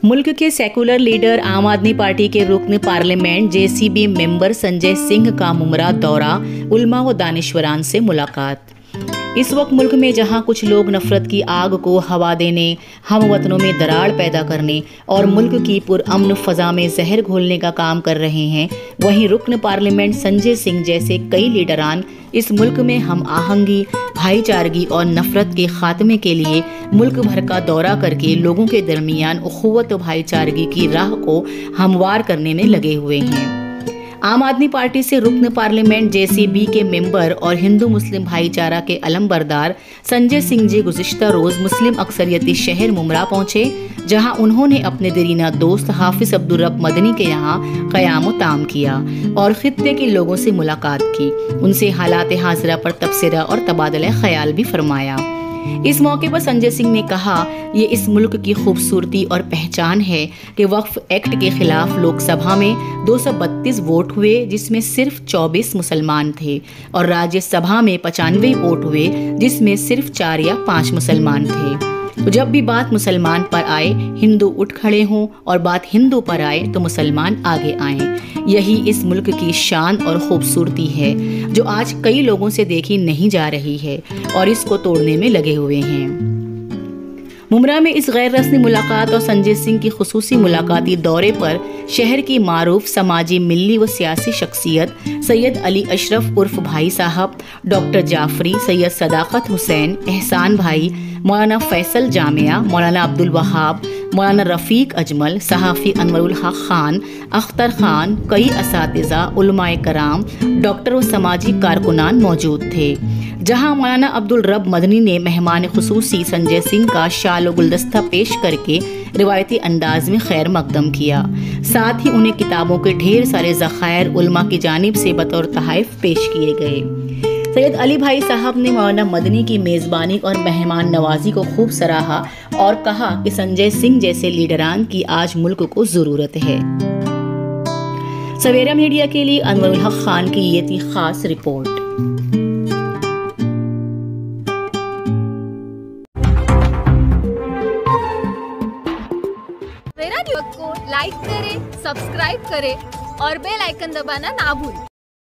मुल्क के secular leader आम आदमी पार्टी के रुकन parliament JCB member Sanjay Singh का मुमरा दौरा, उलमा व दानिश्वरान से मुलाकात। इस वक्त मुल्क में जहां कुछ लोग नफरत की आग को हवा देने, हम वतनों में दरार पैदा करने और मुल्क की पुरअमन फ़ज़ा में जहर घोलने का काम कर रहे हैं, वहीं रुकन पार्लियामेंट संजय सिंह जैसे कई लीडरान इस मुल्क में हम आहंगी, भाईचारगी और नफरत के खात्मे के लिए मुल्क भर का दौरा करके लोगों के दरमियान उखुवत व भाईचारगी की राह को हमवार करने में लगे हुए हैं। आम आदमी पार्टी से रुकन पार्लियामेंट जेसीबी के मेंबर और हिंदू मुस्लिम भाईचारा के अलमबरदार संजय सिंह जी गुज़िश्ता रोज़ मुस्लिम अक्सरियती शहर मुमरा पहुंचे, जहां उन्होंने अपने दरीना दोस्त हाफिज अब्दुल रब मदनी के यहाँ क़याम ताम किया और खित्ते के लोगों से मुलाकात की, उनसे हालात हाज़िरा पर तबसरा और तबादला ख्याल भी फरमाया। इस मौके पर संजय सिंह ने कहा, ये इस मुल्क की खूबसूरती और पहचान है कि वक्फ एक्ट के खिलाफ लोकसभा में 232 वोट हुए, जिसमें सिर्फ 24 मुसलमान थे, और राज्यसभा में 95 वोट हुए, जिसमें सिर्फ 4 या 5 मुसलमान थे। तो जब भी बात मुसलमान पर आए, हिंदू उठ खड़े हों, और बात हिंदू पर आए तो मुसलमान आगे आएं। यही इस मुल्क की शान और खूबसूरती है, जो आज कई लोगों से देखी नहीं जा रही है और इसको तोड़ने में लगे हुए हैं। मुमरा में इस गैर रस्मी मुलाकात और संजय सिंह की खुसूसी मुलाकाती दौरे पर शहर की मारूफ समाजी, मिल्ली व सियासी शख्सियत सैयद अली अशरफ उर्फ भाई साहब, डॉक्टर जाफरी, सैयद सदाकत हुसैन, एहसान भाई, मौलाना फैसल जामिया, मौलाना अब्दुल वहाब, मौलाना रफ़ीक अजमल, सहाफ़ी अनवरुल हक खान, अख्तर खान, कई असातिज़ा, उलमाए कराम, डॉक्टर व समाजी कारकुनान मौजूद थे। जहां मौलाना अब्दुल रब मदनी ने मेहमान खुसूसी संजय सिंह का शाल व गुलदस्ता पेश करके रिवायती अंदाज में खैर मकदम किया। साथ ही उन्हें किताबों के ढेर सारे ज़खायर उलमा की जानिब से बतौर तोहफ़े पेश किए गए। सैयद अली भाई साहब ने मौलाना मदनी की मेज़बानी और मेहमान नवाजी को खूब सराहा और कहा कि संजय सिंह जैसे लीडरान की आज मुल्क को ज़रूरत है। सवेरा मीडिया के लिए अनवरुल हक खान की ये थी खास रिपोर्ट। सवेरा न्यूज़ को लाइक करें, सब्सक्राइब करें और बेल आइकन दबाना ना भूलें।